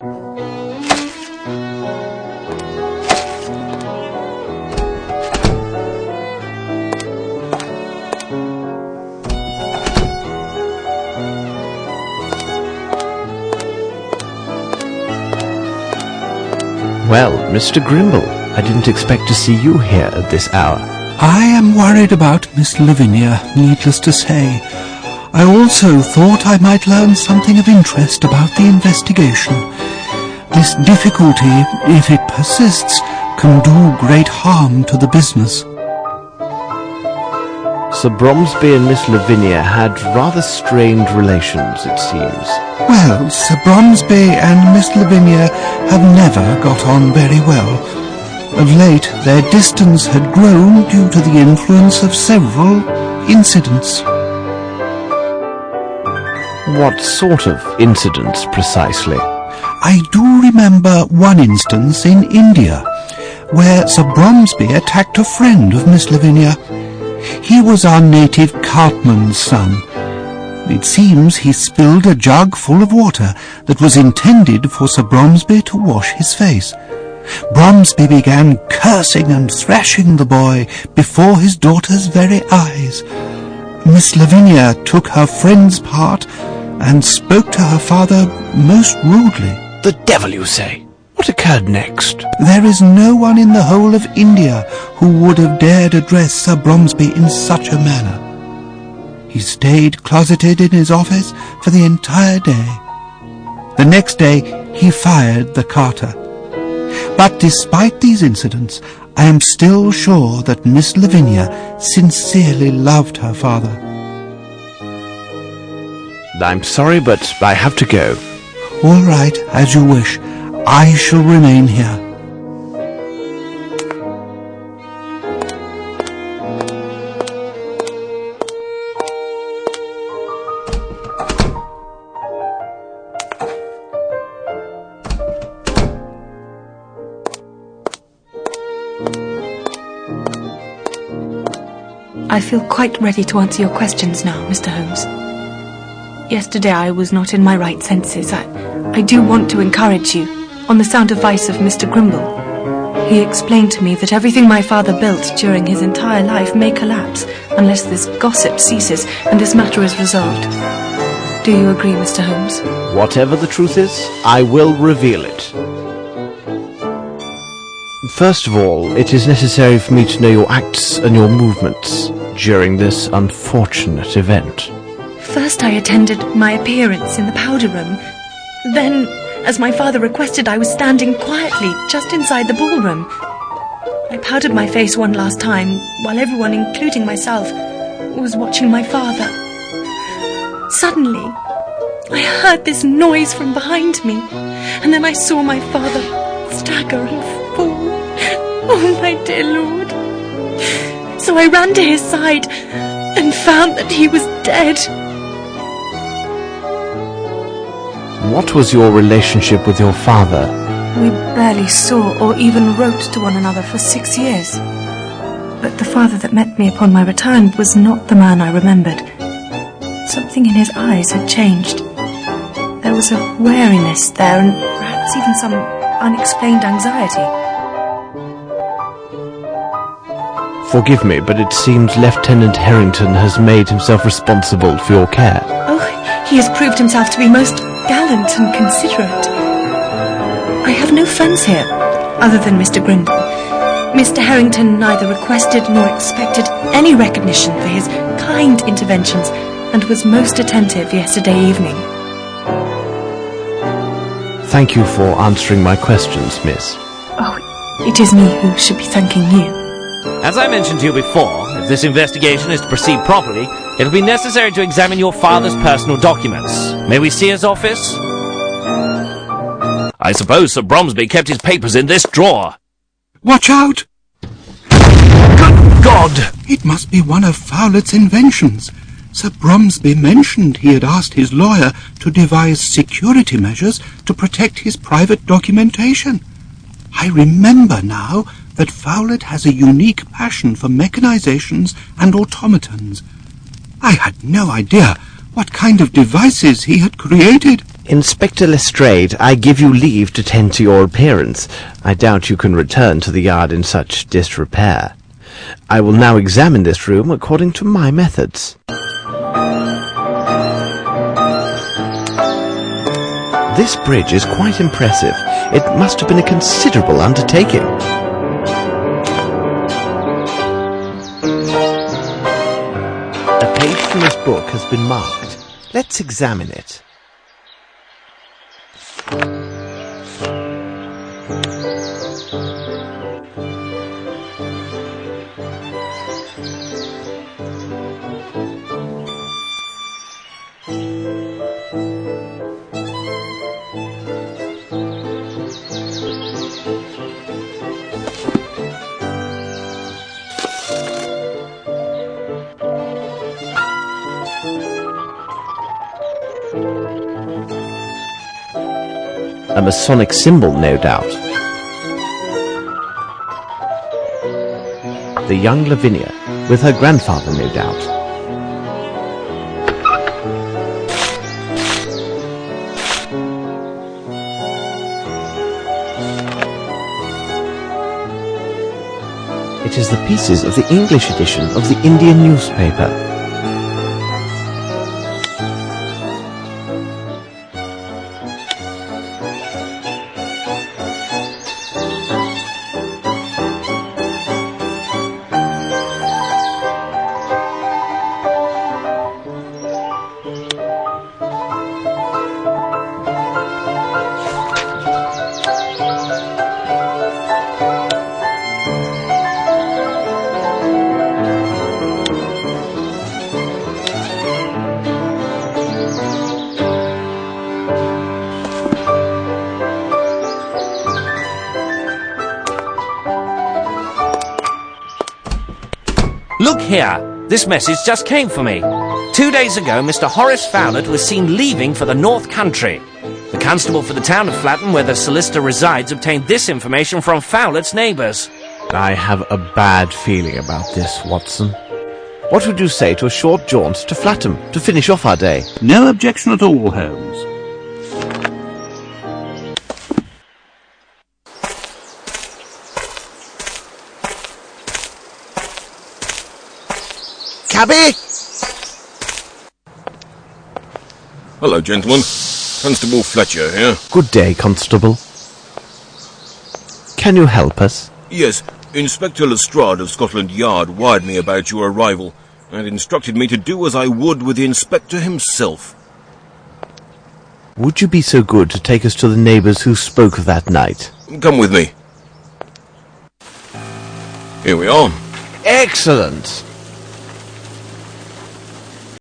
Well, Mr. Grimble, I didn't expect to see you here at this hour. I am worried about Miss Lavinia, needless to say. I also thought I might learn something of interest about the investigation. This difficulty, if it persists, can do great harm to the business. Sir Bromsby and Miss Lavinia had rather strained relations, it seems. Well, Sir Bromsby and Miss Lavinia have never got on very well. Of late, their distance had grown due to the influence of several incidents. What sort of incidents, precisely? I do remember one instance in India, where Sir Bromsby attacked a friend of Miss Lavinia. He was our native cartman's son. It seems he spilled a jug full of water that was intended for Sir Bromsby to wash his face. Bromsby began cursing and thrashing the boy before his daughter's very eyes. Miss Lavinia took her friend's part and spoke to her father most rudely. The devil, you say? What occurred next? There is no one in the whole of India who would have dared address Sir Bromsby in such a manner. He stayed closeted in his office for the entire day. The next day he fired the carter. But despite these incidents, I am still sure that Miss Lavinia sincerely loved her father. I'm sorry, but I have to go. All right, as you wish. I shall remain here. I feel quite ready to answer your questions now, Mr. Holmes. Yesterday I was not in my right senses. I do want to encourage you, on the sound advice of Mr. Grimble. He explained to me that everything my father built during his entire life may collapse unless this gossip ceases and this matter is resolved. Do you agree, Mr. Holmes? Whatever the truth is, I will reveal it. First of all, it is necessary for me to know your acts and your movements during this unfortunate event. First I attended my appearance in the powder room. Then, as my father requested, I was standing quietly just inside the ballroom. I powdered my face one last time, while everyone, including myself, was watching my father. Suddenly, I heard this noise from behind me, and then I saw my father stagger and fall. Oh, my dear Lord. So I ran to his side and found that he was dead. What was your relationship with your father? We barely saw or even wrote to one another for 6 years. But the father that met me upon my return was not the man I remembered. Something in his eyes had changed. There was a wariness there, and perhaps even some unexplained anxiety. Forgive me, but it seems Lieutenant Harrington has made himself responsible for your care. Oh, he has proved himself to be most gallant and considerate. I have no friends here, other than Mr. Grimble. Mr. Harrington neither requested nor expected any recognition for his kind interventions, and was most attentive yesterday evening. Thank you for answering my questions, miss. Oh, it is me who should be thanking you. As I mentioned to you before, if this investigation is to proceed properly, it'll be necessary to examine your father's personal documents. May we see his office? I suppose Sir Bromsby kept his papers in this drawer. Watch out! Good God! It must be one of Fowlett's inventions. Sir Bromsby mentioned he had asked his lawyer to devise security measures to protect his private documentation. I remember now that Fowlett has a unique passion for mechanizations and automatons. I had no idea what kind of devices he had created. Inspector Lestrade, I give you leave to tend to your appearance. I doubt you can return to the yard in such disrepair. I will now examine this room according to my methods. This bridge is quite impressive. It must have been a considerable undertaking. A page from this book has been marked. Let's examine it. A Masonic symbol, no doubt. The young Lavinia, with her grandfather, no doubt. It is the pieces of the English edition of the Indian newspaper. Look here! This message just came for me. 2 days ago, Mr. Horace Fowlett was seen leaving for the North Country. The constable for the town of Flatton, where the solicitor resides, obtained this information from Fowlett's neighbours. I have a bad feeling about this, Watson. What would you say to a short jaunt to Flatton to finish off our day? No objection at all, Holmes. Cabby! Hello, gentlemen. Constable Fletcher here. Good day, Constable. Can you help us? Yes, Inspector Lestrade of Scotland Yard wired me about your arrival and instructed me to do as I would with the Inspector himself. Would you be so good to take us to the neighbours who spoke of that night? Come with me. Here we are. Excellent!